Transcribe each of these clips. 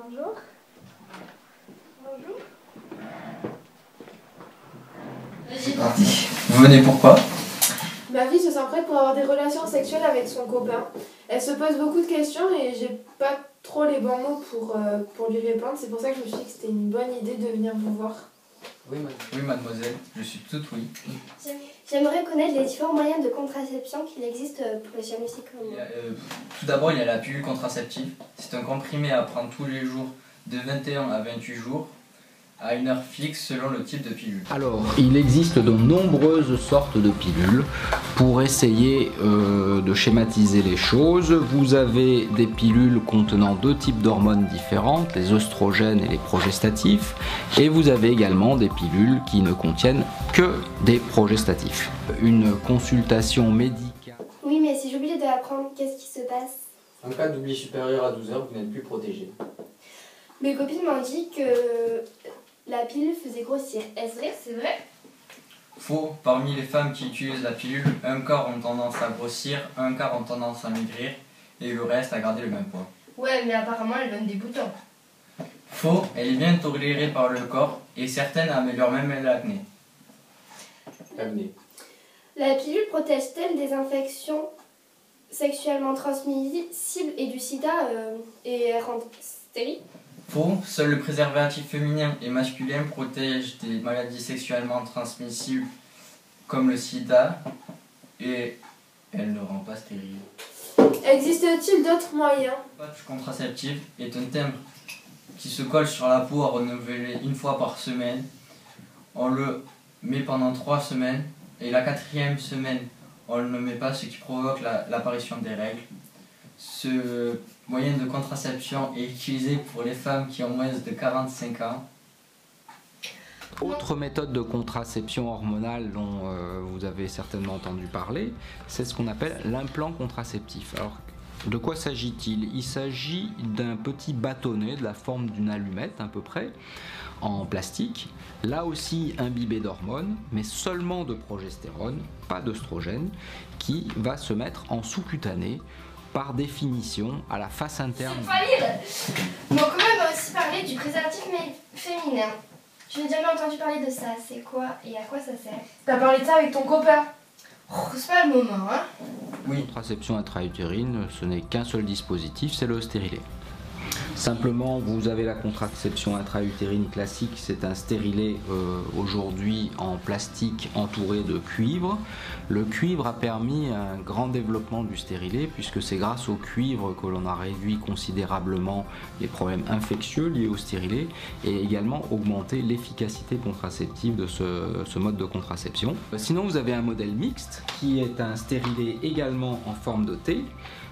Bonjour. Bonjour. C'est parti. Vous venez pourquoi? Ma fille se sent prête pour avoir des relations sexuelles avec son copain. Elle se pose beaucoup de questions et j'ai pas trop les bons mots pour lui répondre. C'est pour ça que je me suis dit que c'était une bonne idée de venir vous voir. Oui, mademoiselle, je suis toute oui. J'aimerais connaître les différents moyens de contraception qu'il existe pour les jeunes filles comme moi. Tout d'abord, il y a la pilule contraceptive. C'est un comprimé à prendre tous les jours de 21 à 28 jours à une heure fixe selon le type de pilule. Alors, il existe de nombreuses sortes de pilules. Pour essayer de schématiser les choses, vous avez des pilules contenant deux types d'hormones différentes, les œstrogènes et les progestatifs, et vous avez également des pilules qui ne contiennent que des progestatifs. Une consultation médicale... Oui, mais si j'oublie de la prendre, qu'est-ce qui se passe? En cas d'oubli supérieur à 12 heures, vous n'êtes plus protégé. Mes copines m'ont dit que la pilule faisait grossir. Est-ce vrai? C'est vrai? Faux. Parmi les femmes qui utilisent la pilule, un quart ont tendance à grossir, un quart ont tendance à maigrir et le reste à garder le même poids. Ouais, mais apparemment elle donne des boutons. Faux. Elle est bien tolérée par le corps et certaines améliorent même l'acné. La pilule protège-t-elle des infections sexuellement transmissibles et du sida et elle rend stérile? Faux. Seul le préservatif féminin et masculin protège des maladies sexuellement transmissibles comme le sida et elle ne rend pas stérile. Existe-t-il d'autres moyens? Le patch contraceptif est un timbre qui se colle sur la peau à renouveler une fois par semaine. On le met pendant 3 semaines et la 4e semaine on ne le met pas, ce qui provoque l'apparition des règles. Ce moyen de contraception est utilisé pour les femmes qui ont moins de 45 ans. Autre méthode de contraception hormonale dont vous avez certainement entendu parler, c'est ce qu'on appelle l'implant contraceptif. Alors, de quoi s'agit-il? Il s'agit d'un petit bâtonnet de la forme d'une allumette à peu près, en plastique, là aussi imbibé d'hormones, mais seulement de progestérone, pas d'œstrogène, qui va se mettre en sous-cutané, par définition, à la face interne. Mon copain m'a aussi parlé du préservatif féminin. Je n'ai jamais entendu parler de ça. C'est quoi et à quoi ça sert? T'as parlé de ça avec ton copain? Oh, c'est pas le moment, hein. Oui. Contraception intra-utérine, ce n'est qu'un seul dispositif, c'est le stérilet. Simplement, vous avez la contraception intra-utérine classique, c'est un stérilet aujourd'hui en plastique entouré de cuivre. Le cuivre a permis un grand développement du stérilet puisque c'est grâce au cuivre que l'on a réduit considérablement les problèmes infectieux liés au stérilet et également augmenté l'efficacité contraceptive de ce mode de contraception. Sinon, vous avez un modèle mixte qui est un stérilet également en forme de T.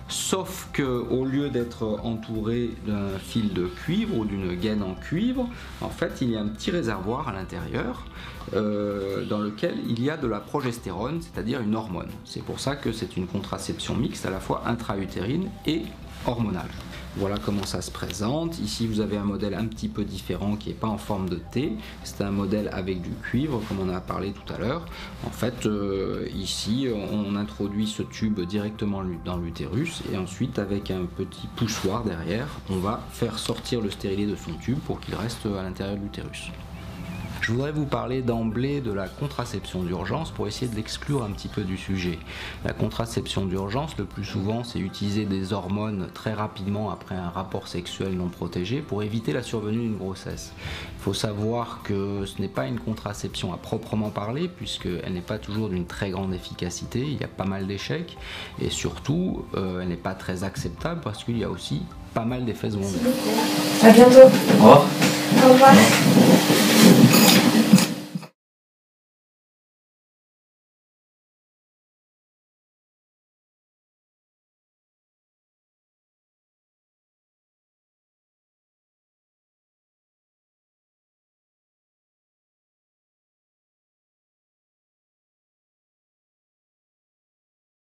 Sauf que au lieu d'être entouré d'un fil de cuivre ou d'une gaine en cuivre, en fait il y a un petit réservoir à l'intérieur dans lequel il y a de la progestérone, c'est-à-dire une hormone. C'est pour ça que c'est une contraception mixte à la fois intra-utérine et hormonale. Voilà comment ça se présente. Ici vous avez un modèle un petit peu différent qui n'est pas en forme de T. C'est un modèle avec du cuivre comme on a parlé tout à l'heure. En fait ici on introduit ce tube directement dans l'utérus et ensuite avec un petit poussoir derrière on va faire sortir le stérilet de son tube pour qu'il reste à l'intérieur de l'utérus. Je voudrais vous parler d'emblée de la contraception d'urgence pour essayer de l'exclure un petit peu du sujet. La contraception d'urgence, le plus souvent, c'est utiliser des hormones très rapidement après un rapport sexuel non protégé pour éviter la survenue d'une grossesse. Il faut savoir que ce n'est pas une contraception à proprement parler puisqu'elle n'est pas toujours d'une très grande efficacité, il y a pas mal d'échecs et surtout, elle n'est pas très acceptable parce qu'il y a aussi pas mal d'effets secondaires. À bientôt. Au revoir. Au revoir.